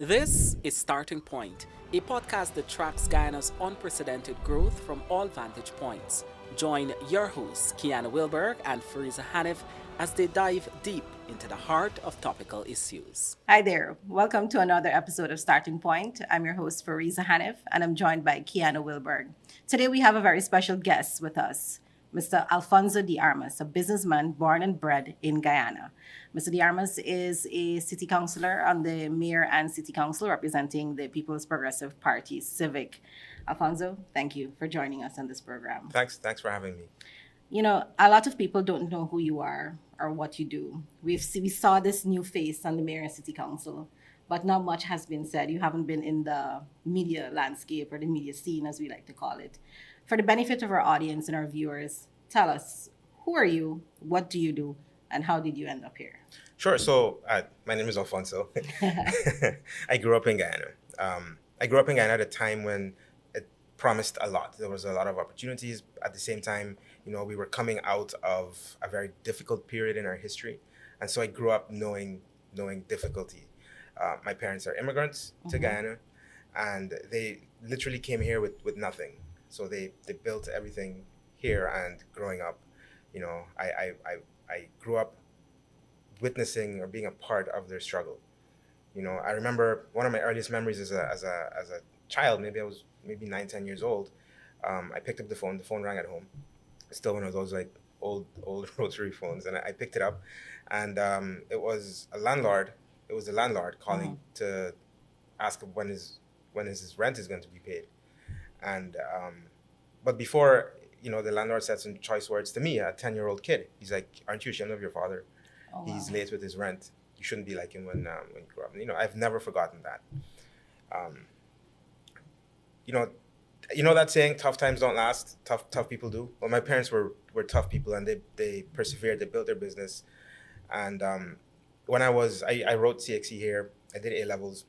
This is Starting Point, a podcast that tracks Guyana's unprecedented growth from all vantage points. Join your hosts, Kiana Wilberg and Fariza Hanif, as they dive deep into the heart of topical issues. Hi there. Welcome to another episode of Starting Point. I'm your host, Fariza Hanif, and I'm joined by Kiana Wilberg. Today we have a very special guest with us, Mr. Alfonso De Armas, a businessman born and bred in Guyana. Mr. De Armas is a city councillor on the mayor and city council representing the People's Progressive Party Civic. Alfonso, thank you for joining us on this program. Thanks for having me. You know, a lot of people don't know who you are or what you do. We saw this new face on the mayor and city council, but not much has been said. You haven't been in the media landscape or the media scene, as we like to call it. For the benefit of our audience and our viewers, tell us, who are you, what do you do, and how did you end up here? Sure. So my name is Alfonso. I grew up in Guyana. I grew up in Guyana at a time when it promised a lot. There was a lot of opportunities. At the same time, we were coming out of a very difficult period in our history. And so I grew up knowing difficulty. My parents are immigrants to Guyana, and they literally came here with nothing. So they built everything here, and growing up, I grew up witnessing or being a part of their struggle. I remember one of my earliest memories as a child, maybe I was 9, 10 years old. I picked up the phone rang at home. Still one of those like old rotary phones, and I picked it up, and it was a landlord. It was the landlord calling to ask when his rent is going to be paid, and but before the landlord said some choice words to me, a 10-year-old kid. He's like, "Aren't you ashamed of your father? Oh, He's wow. late with his rent. You shouldn't be like him when you grow up." I've never forgotten that. That saying, tough times don't last, tough people do. Well, my parents were tough people, and they persevered. They built their business, and when I wrote CXE here. I did A levels,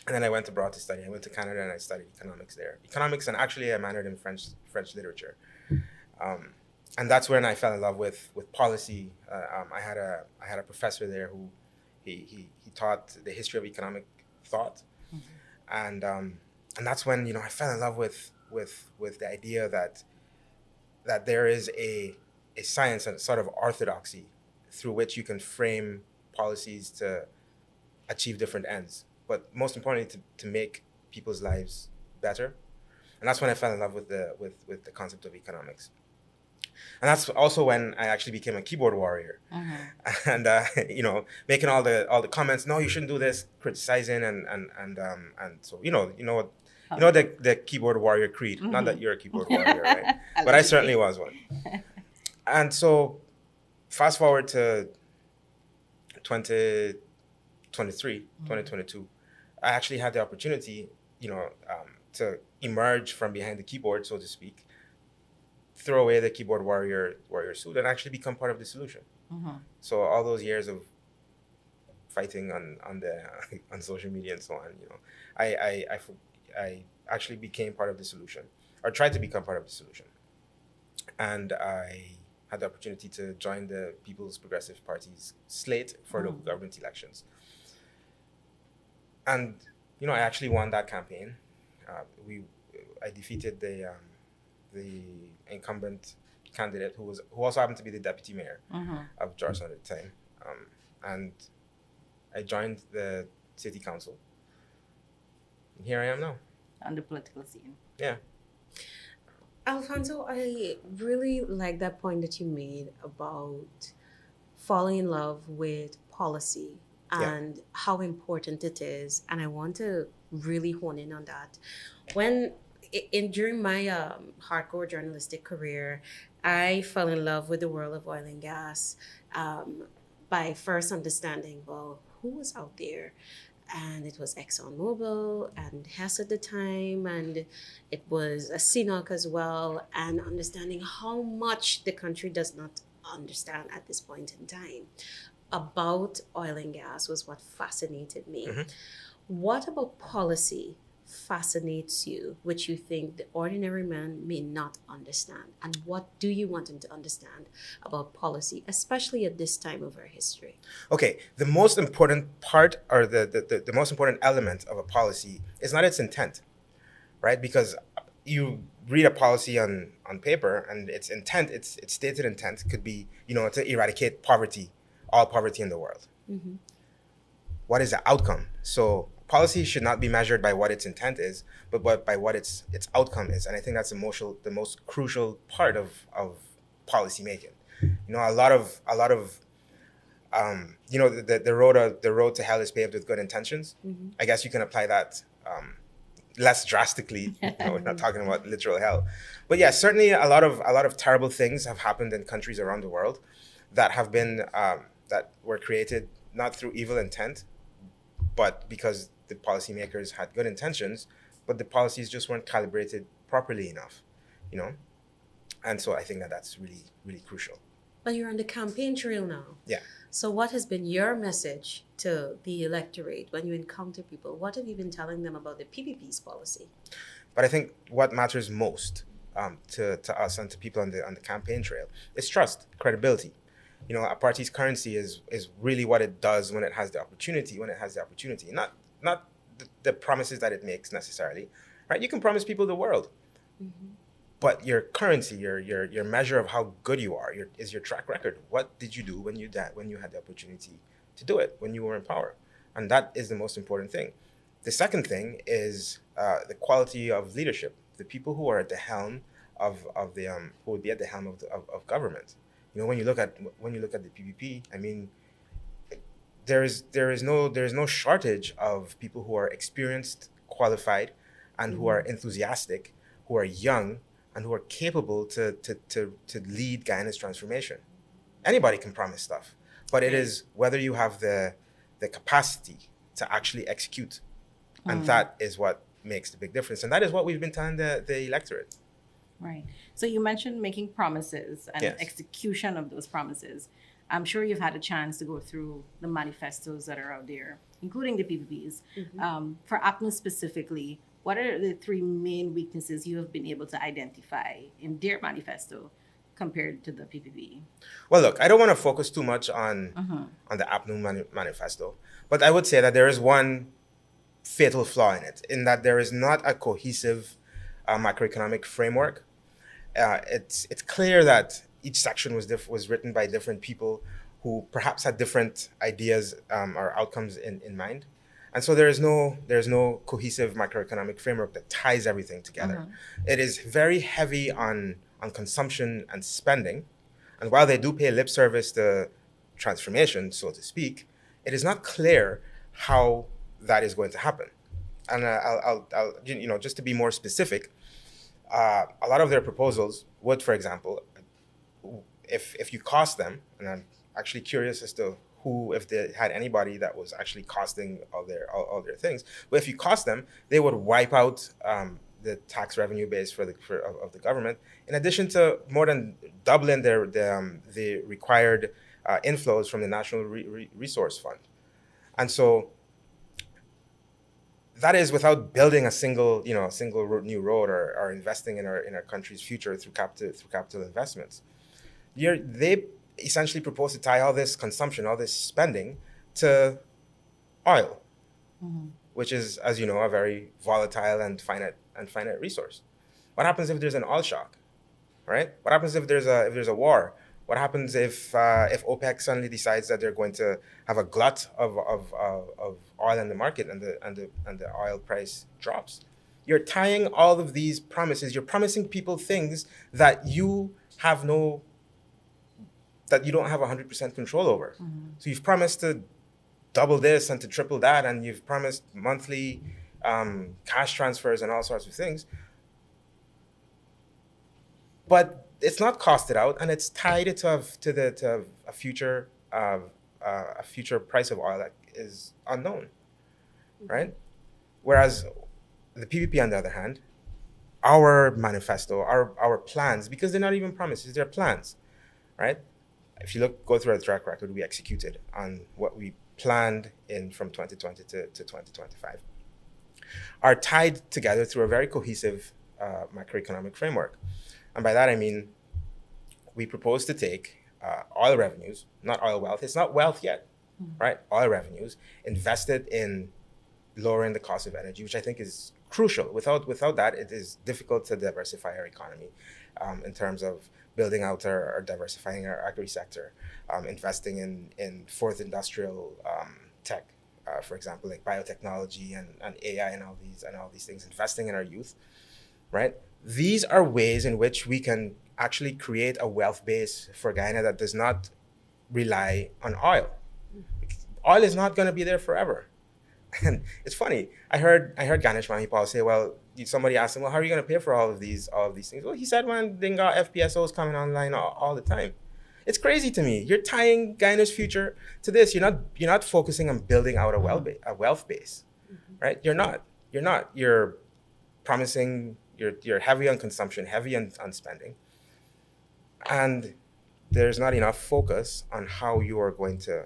and then I went abroad to study. I went to Canada and I studied economics there. Economics, and actually I minored in French literature. And that's when I fell in love with policy. I had a professor there who he taught the history of economic thought, and that's when I fell in love with the idea that there is a science and sort of orthodoxy through which you can frame policies to achieve different ends, but most importantly to make people's lives better. And that's when I fell in love with the concept of economics. And that's also when I actually became a keyboard warrior, and making all the comments. No, you shouldn't do this. Criticizing and so the keyboard warrior creed. Not that you're a keyboard warrior, right? But I certainly was one. And so, fast forward to 2022, I actually had the opportunity, to emerge from behind the keyboard, so to speak, throw away the keyboard warrior suit, and actually become part of the solution. So all those years of fighting on social media and so on, I actually became part of the solution, or tried to become part of the solution, and I had the opportunity to join the People's Progressive Party's slate for local government elections, and I actually won that campaign. I defeated the incumbent candidate who also happened to be the deputy mayor of Georgetown at the time, and I joined the city council. And here I am now. On the political scene. Yeah. Alfonso, I really like that point that you made about falling in love with policy and how important it is. And I want to really hone in on that. During my hardcore journalistic career, I fell in love with the world of oil and gas by first understanding, well, who was out there? And it was ExxonMobil and Hess at the time, and it was a CNOC as well, and understanding how much the country does not understand at this point in time about oil and gas was what fascinated me. What about policy fascinates you, which you think the ordinary man may not understand? And what do you want him to understand about policy, especially at this time of our history? Okay, the most important part, or the most important element of a policy is not its intent, right? Because you read a policy on paper, and its intent, its stated intent could be, to eradicate poverty, all poverty in the world. Mm-hmm. What is the outcome? So policy should not be measured by what its intent is, but by what its outcome is. And I think that's the most crucial part of policy making. A lot of the road to hell is paved with good intentions. Mm-hmm. I guess you can apply that less drastically. We're not talking about literal hell, but yeah, certainly a lot of terrible things have happened in countries around the world that have been that were created not through evil intent, but because the policymakers had good intentions, but the policies just weren't calibrated properly enough, And so I think that that's really, really crucial. But you're on the campaign trail now. Yeah. So what has been your message to the electorate when you encounter people? What have you been telling them about the PPP's policy? But I think what matters most to us and to people on the campaign trail is trust, credibility. A party's currency is really what it does when it has the opportunity. Not the promises that it makes necessarily, right? You can promise people the world, Mm-hmm. but your currency, your measure of how good you are, is your track record. What did you do when you had the opportunity to do it, when you were in power? And that is the most important thing. The second thing is the quality of leadership. The people who are at the helm who would be at the helm of government. When you look at the PPP, I mean, there is no shortage of people who are experienced, qualified, and who are enthusiastic, who are young, and who are capable to lead Guyana's transformation. Anybody can promise stuff, but it is whether you have the capacity to actually execute, and that is what makes the big difference. And that is what we've been telling the electorate. Right. So you mentioned making promises and Yes. execution of those promises. I'm sure you've had a chance to go through the manifestos that are out there, including the PPPs. Mm-hmm. For APNU specifically, what are the three main weaknesses you have been able to identify in their manifesto compared to the PPP? Well, look, I don't want to focus too much on the APNU manifesto, but I would say that there is one fatal flaw in it, in that there is not a cohesive macroeconomic framework. It's clear that each section was written by different people who perhaps had different ideas or outcomes in mind, and so there is no cohesive macroeconomic framework that ties everything together. It is very heavy on consumption and spending, and while they do pay lip service to transformation, so to speak, it is not clear how that is going to happen. And I'll just to be more specific, a lot of their proposals would, for example, if you cost them, and I'm actually curious as to if they had anybody that was actually costing all their things, but if you cost them, they would wipe out the tax revenue base of the government, in addition to more than doubling the required inflows from the National Resource Fund. And so that is without building a single new road or investing in our country's future through capital investments. They essentially propose to tie all this consumption, all this spending, to oil, which is, as you know, a very volatile and finite resource. What happens if there's an oil shock, right? What happens if there's a war? What happens if OPEC suddenly decides that they're going to have a glut of oil in the market and the oil price drops? You're tying all of these promises. You're promising people things that you don't have 100% control over. So you've promised to double this and to triple that, and you've promised monthly cash transfers and all sorts of things. But it's not costed out, and it's tied to a future price of oil that is unknown, right? Whereas the PPP, on the other hand, our manifesto, our plans, because they're not even promises, they're plans, right? If you go through our track record, we executed on what we planned from 2020 to 2025. are tied together through a very cohesive macroeconomic framework. And by that I mean, we propose to take oil revenues, not oil wealth, it's not wealth yet, right? Oil revenues invested in lowering the cost of energy, which I think is crucial. Without that, it is difficult to diversify our economy in terms of building out or diversifying our agri sector, investing in fourth industrial tech, for example, like biotechnology and AI and all these things, investing in our youth, right? These are ways in which we can actually create a wealth base for Guyana that does not rely on oil. Oil is not going to be there forever. And it's funny. I heard Ganesh Mahipal say, well, somebody asked him, well, how are you going to pay for all of these things? Well, he said, man, they got FPSOs coming online all the time. It's crazy to me. You're tying Guyana's future to this. You're not focusing on building out a wealth base, right? You're not. You're promising. You're heavy on consumption, heavy on spending, and there's not enough focus on how you are going to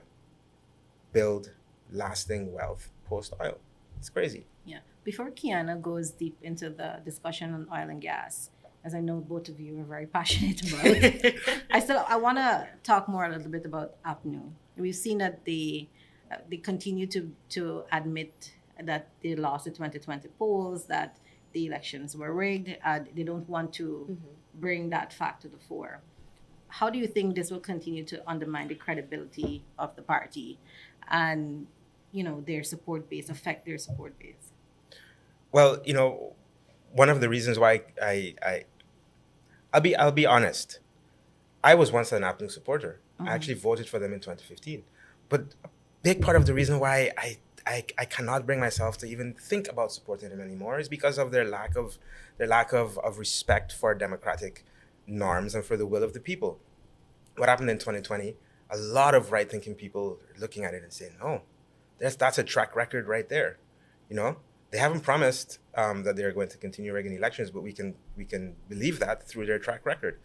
build lasting wealth post-oil. It's crazy. Yeah. Before Kiana goes deep into the discussion on oil and gas, as I know both of you are very passionate about, I want to talk more a little bit about APNU. We've seen that they continue to admit that they lost the 2020 polls, that the elections were rigged. They don't want to bring that fact to the fore. How do you think this will continue to undermine the credibility of the party and, their support base, affect their support base? Well, one of the reasons why I'll be honest. I was once an APNU supporter. I actually voted for them in 2015. But a big part of the reason why I cannot bring myself to even think about supporting them anymore is because of their lack of respect for democratic norms and for the will of the people. What happened in 2020? A lot of right-thinking people are looking at it and saying, "Oh, that's a track record right there." They haven't promised that they're going to continue rigging elections, but we can believe that through their track record,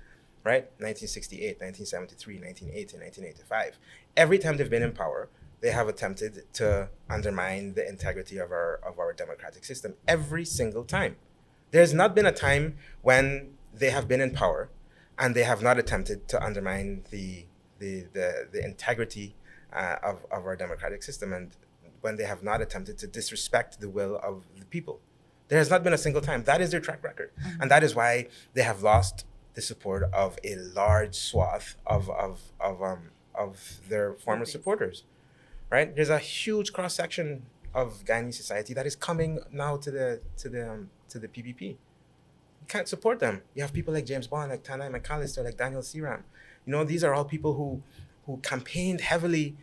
right? 1968, 1973, 1980, 1985. Every time they've been in power, they have attempted to undermine the integrity of our democratic system. Every single time. There's not been a time when they have been in power and they have not attempted to undermine the integrity of our democratic system, and when they have not attempted to disrespect the will of the people. There has not been a single time. That is their track record. And that is why they have lost the support of a large swath of their former supporters, right? There's a huge cross-section of Guyanese society that is coming now to the PPP. You can't support them. You have people like James Bond, like Tanai McAllister, like Daniel Searam. These are all people who campaigned heavily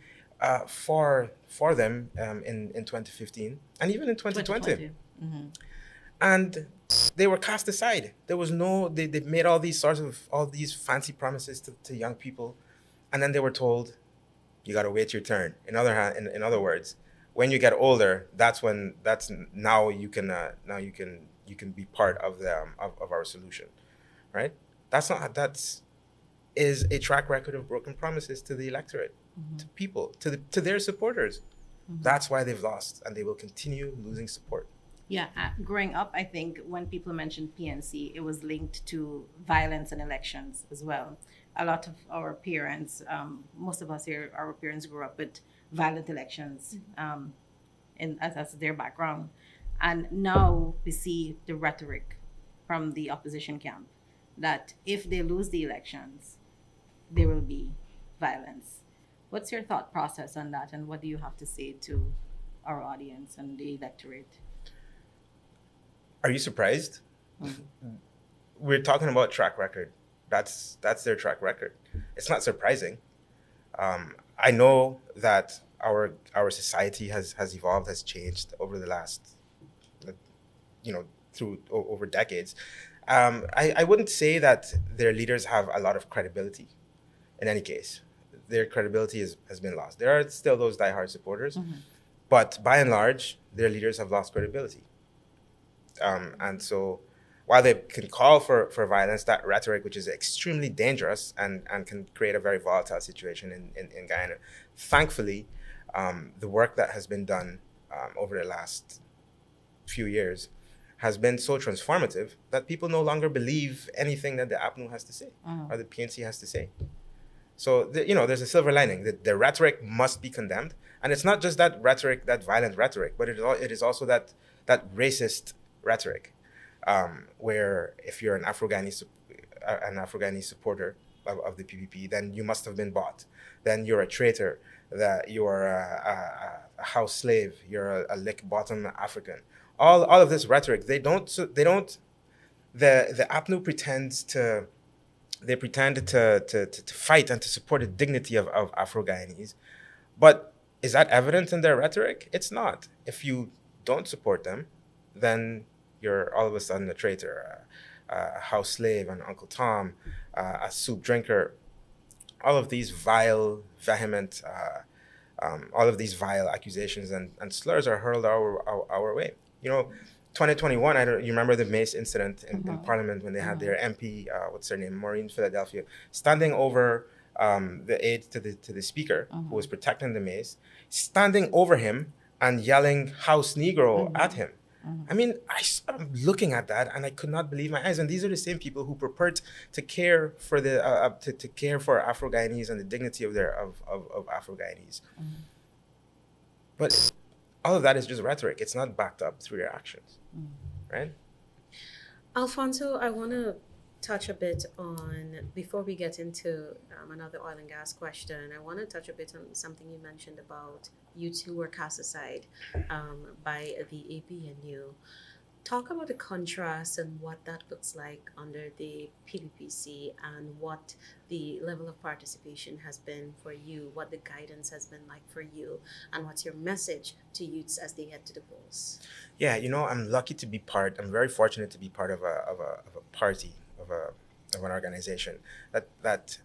for them in 2015 and even in 2020. And they were cast aside. There was they made all these fancy promises to young people, and then they were told, you got to wait your turn. In other words, when you get older, now you can be part of our solution, right? That is a track record of broken promises to the electorate, to people, to their supporters. That's why they've lost, and they will continue losing support. Yeah, growing up, I think when people mentioned PNC, it was linked to violence and elections as well. A lot of our parents, most of us here, our parents grew up with violent elections as their background. And now we see the rhetoric from the opposition camp that if they lose the elections, there will be violence. What's your thought process on that, and what do you have to say to our audience and the electorate? Are you surprised? We're talking about track record. That's their track record. It's not surprising. I know that our society has evolved, has changed over the last, over decades. I wouldn't say that their leaders have a lot of credibility. In any case, their credibility has been lost. There are still those diehard supporters, but by and large, their leaders have lost credibility. And so while they can call for violence, that rhetoric, which is extremely dangerous and can create a very volatile situation in Guyana, thankfully, the work that has been done over the last few years has been so transformative that people no longer believe anything that the APNU has to say or the PNC has to say. So, there's a silver lining. The rhetoric must be condemned. And it's not just that rhetoric, that violent rhetoric, but it is also that racist rhetoric, where if you're an Afro-Ghanese supporter of the PPP, then you must have been bought. Then you're a traitor, that you're a house slave, you're a lick bottom African. All of this rhetoric, the APNU pretends to fight and to support the dignity of Afro-Guyanese. But is that evident in their rhetoric? It's not. If you don't support them, then you're all of a sudden a traitor, a house slave, an Uncle Tom, a soup drinker. All of these vile, vehement, all of these vile accusations and slurs are hurled our way. 2021, you remember the Mace incident in Parliament when they had their MP, what's her name, Maureen Philadelphia, standing over the aide to the speaker who was protecting the Mace, standing over him and yelling "House Negro" at him. I mean, I'm looking at that and I could not believe my eyes. And these are the same people who purport to care for to care for Afro-Guyanese and the dignity of Afro-Guyanese. But all of that is just rhetoric. It's not backed up through your actions, right? Alfonso, I want to touch a bit on, before we get into another oil and gas question, I want to touch a bit on something you mentioned about youths who were cast aside by the APNU. Talk about the contrast and what that looks like under the PPPC and what the level of participation has been for you, what the guidance has been like for you, and what's your message to youths as they head to the polls? Yeah, I'm lucky to be I'm very fortunate to be part of a party, of an organization that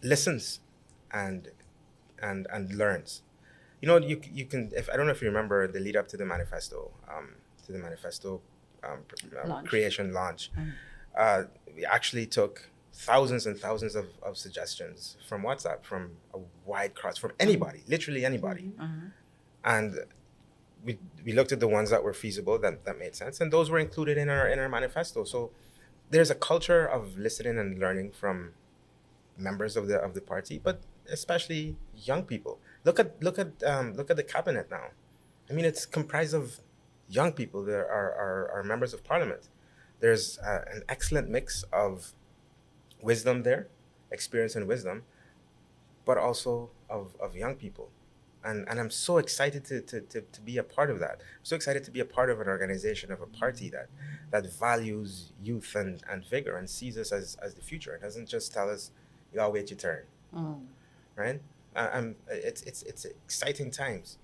listens and learns. You can, I don't know if you remember the lead up to the manifesto, creation launch. We actually took thousands and thousands of suggestions from WhatsApp, from a wide cross, from anybody, literally anybody. And we looked at the ones that were feasible, that made sense, and those were included in our manifesto. So there's a culture of listening and learning from members of the party, but especially young people. Look at the cabinet now. I mean, it's comprised of young people. There are members of parliament. There's an excellent mix of wisdom there, experience and wisdom, but also of young people. And I'm so excited to be a part of that. I'm so excited to be a part of an organization, of a party that values youth and vigor and sees us as the future. It doesn't just tell us, you gotta wait your turn, right? It's exciting times.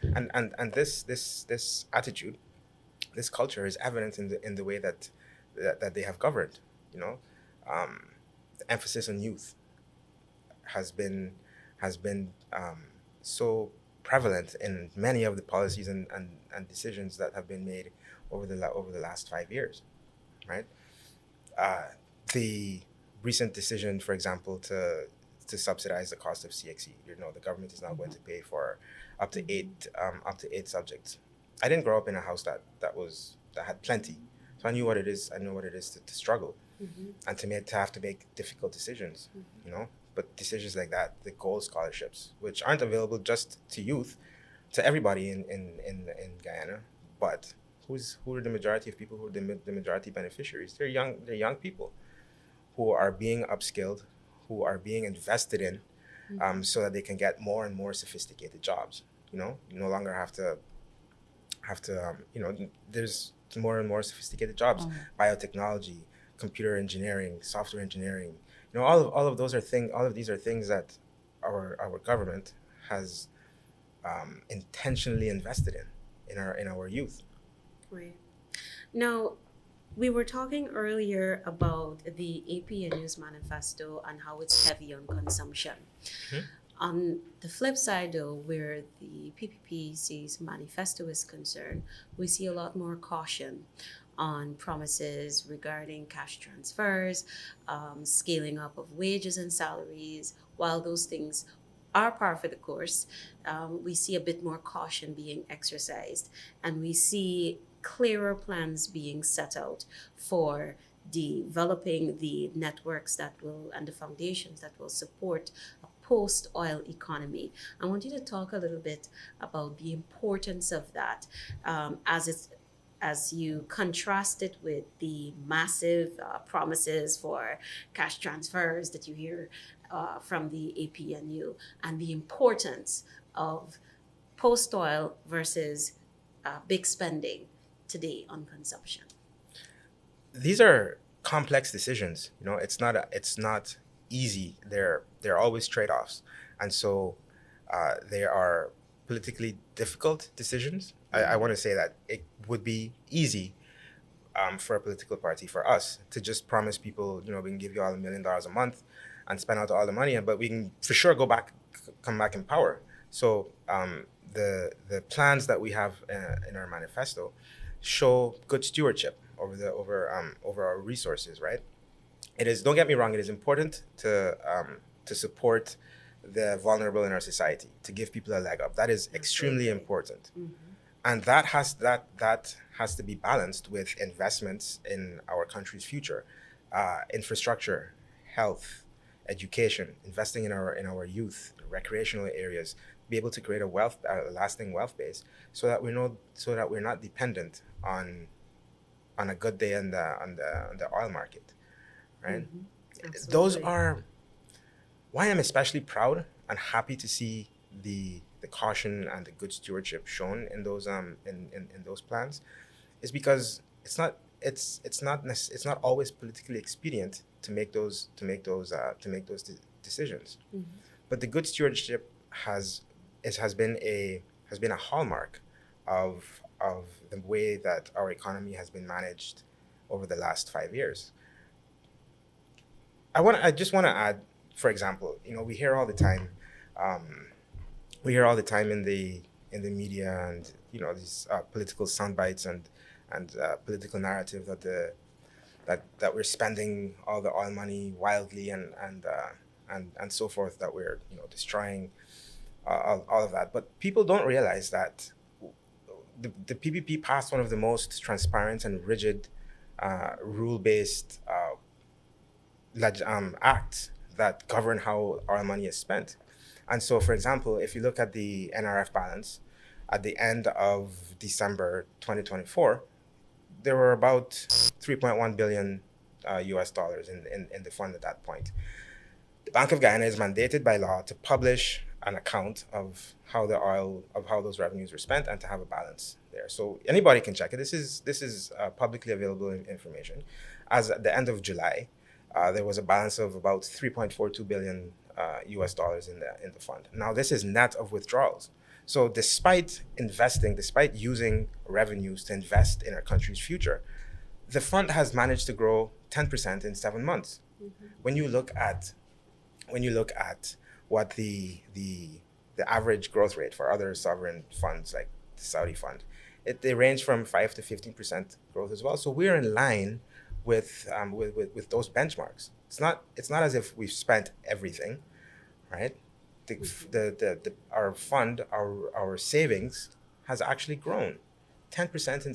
And this attitude, this culture is evident in the way that they have governed. The emphasis on youth has been so prevalent in many of the policies and decisions that have been made over the last 5 years, right? The recent decision, for example, to subsidize the cost of CXE. The government is now going to pay for up to eight subjects. I didn't grow up in a house that had plenty, so I knew what it is. I know what it is to struggle and to have to make difficult decisions. But decisions like that, the gold scholarships, which aren't available just to youth, to everybody in Guyana, but who are the majority of people who are the majority beneficiaries? They're young people who are being upskilled, who are being invested in, so that they can get more and more sophisticated jobs. You no longer have to there's more and more sophisticated jobs, biotechnology, computer engineering, software engineering. All of these are things that our government has intentionally invested in our youth. Right. Now, we were talking earlier about the APNU's manifesto and how it's heavy on consumption. On the flip side, though, where the PPPC's manifesto is concerned, we see a lot more caution on promises regarding cash transfers, scaling up of wages and salaries. While those things are par for the course. We see a bit more caution being exercised, and we see clearer plans being set out for developing the networks that will and the foundations that will support a post-oil economy. I want you to talk a little bit about the importance of that, as you contrast it with the massive promises for cash transfers that you hear from the APNU, and the importance of post-oil versus big spending today on consumption. These are complex decisions. It's not easy. They're always trade-offs, and so they are politically difficult decisions. I want to say that it would be easy for a political party, for us, to just promise people, we can give you all $1 million a month and spend out all the money, but we can for sure come back in power. So the plans that we have in our manifesto show good stewardship over our resources, right? It is, don't get me wrong, it is important to support the vulnerable in our society, to give people a leg up. That is extremely important. Mm-hmm. And that has to be balanced with investments in our country's future, infrastructure, health, education, investing in our youth, recreational areas, be able to create a lasting wealth base, so that we're not dependent on a good day on the oil market, right? Mm-hmm. Those are why I'm especially proud and happy to see the caution and the good stewardship shown in those in those plans, is because it's not always politically expedient to make those decisions. Mm-hmm. But the good stewardship has been a hallmark of the way that our economy has been managed over the last 5 years. I just want to add, for example, we hear all the time in the media and these political sound bites and political narrative that we're spending all the oil money wildly and so forth, that we're destroying all of that. But people don't realize that the PPP passed one of the most transparent and rigid rule-based acts that govern how our money is spent. And so, for example, if you look at the NRF balance at the end of December 2024, there were about $3.1 billion US dollars in the fund at that point. The Bank of Guyana is mandated by law to publish an account of how those revenues were spent and to have a balance there. So anybody can check it. This is publicly available information. As at the end of July, there was a balance of about $3.42 billion US dollars in the fund. Now, this is net of withdrawals. So despite using revenues to invest in our country's future, the fund has managed to grow 10% in 7 months. Mm-hmm. When you look at what the average growth rate for other sovereign funds like the Saudi fund, they range from 5 to 15% growth as well. So we're in line with those benchmarks. It's not as if we've spent everything, right? Our fund, our savings has actually grown 10% in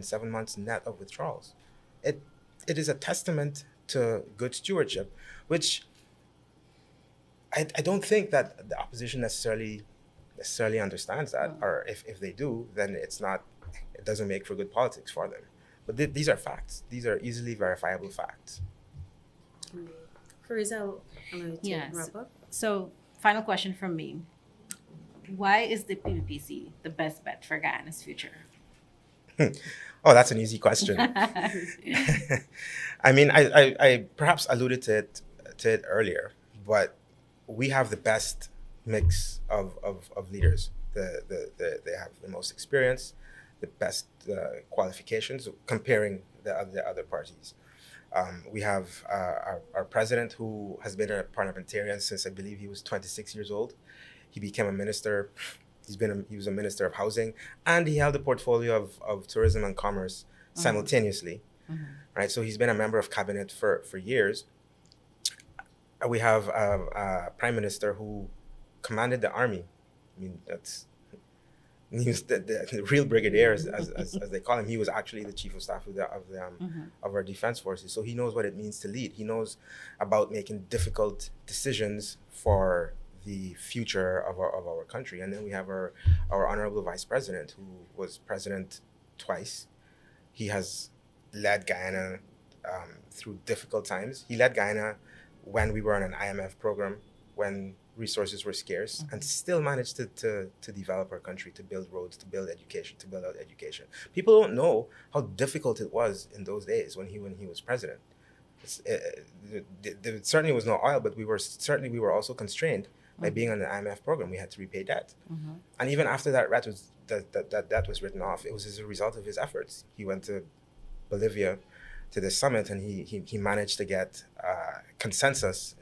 7 months net of withdrawals. It is a testament to good stewardship, which I don't think that the opposition necessarily understands that, or if they do, then it doesn't make for good politics for them. But these are facts. These are easily verifiable facts. Fariza, I'll allow you to wrap up. So, final question from me. Why is the PPPC the best bet for Guyana's future? Oh, that's an easy question. I mean, I perhaps alluded to it earlier, but we have the best mix of leaders. They have the most experience, the best qualifications, comparing the other parties. We have our president, who has been a parliamentarian since I believe he was 26 years old. He became a minister. He was a minister of housing, and he held a portfolio of tourism and commerce simultaneously. Mm-hmm. Right. So he's been a member of cabinet for years. We have a prime minister who commanded the army. I mean, he was the real brigadier, as they call him. He was actually the chief of staff of our defense forces. So he knows what it means to lead. He knows about making difficult decisions for the future of our country. And then we have our honorable vice president, who was president twice. He has led Guyana through difficult times. He led Guyana when we were on an IMF program, when resources were scarce, and still managed to develop our country, to build roads, to build education, to build out education. People don't know how difficult it was in those days when he was president. There certainly was no oil, but we were also constrained by being on the IMF program. We had to repay debt, and even after that debt was written off, it was as a result of his efforts. He went to Bolivia to this summit, and he managed to get consensus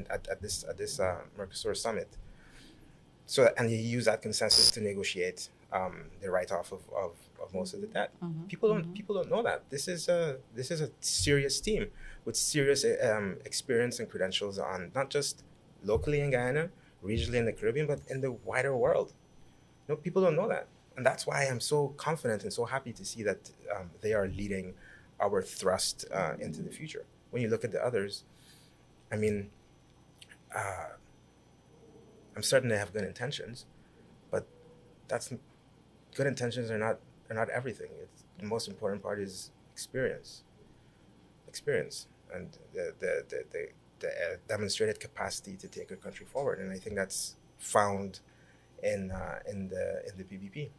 at this Mercosur summit. So, and he used that consensus to negotiate the write-off of most of the debt. People don't know that. This is a serious team with serious experience and credentials on not just locally in Guyana, regionally in the Caribbean, but in the wider world. People don't know that, and that's why I'm so confident and so happy to see that they are leading our thrust into the future. When you look at the others, I mean, I'm certain they have good intentions, but good intentions are not everything. The most important part is experience, and the demonstrated capacity to take a country forward. And I think that's found in the PPP.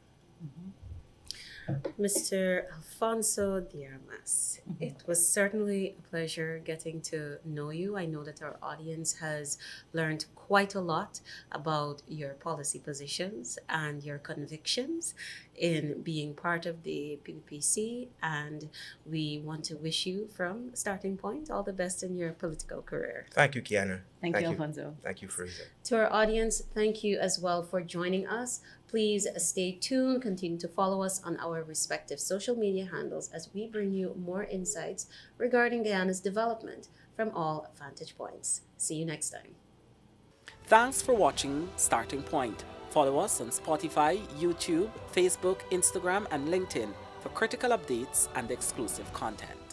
Mr. Alfonso De Armas, it was certainly a pleasure getting to know you. I know that our audience has learned quite a lot about your policy positions and your convictions in being part of the PPPC, and we want to wish you from Starting Point all the best in your political career. Thank you, Guyana. Thank you, Alfonso. Thank you, Fariza. To our audience, thank you as well for joining us. Please stay tuned, continue to follow us on our respective social media handles as we bring you more insights regarding Guyana's development from all vantage points. See you next time. Thanks for watching Starting Point. Follow us on Spotify, YouTube, Facebook, Instagram, and LinkedIn for critical updates and exclusive content.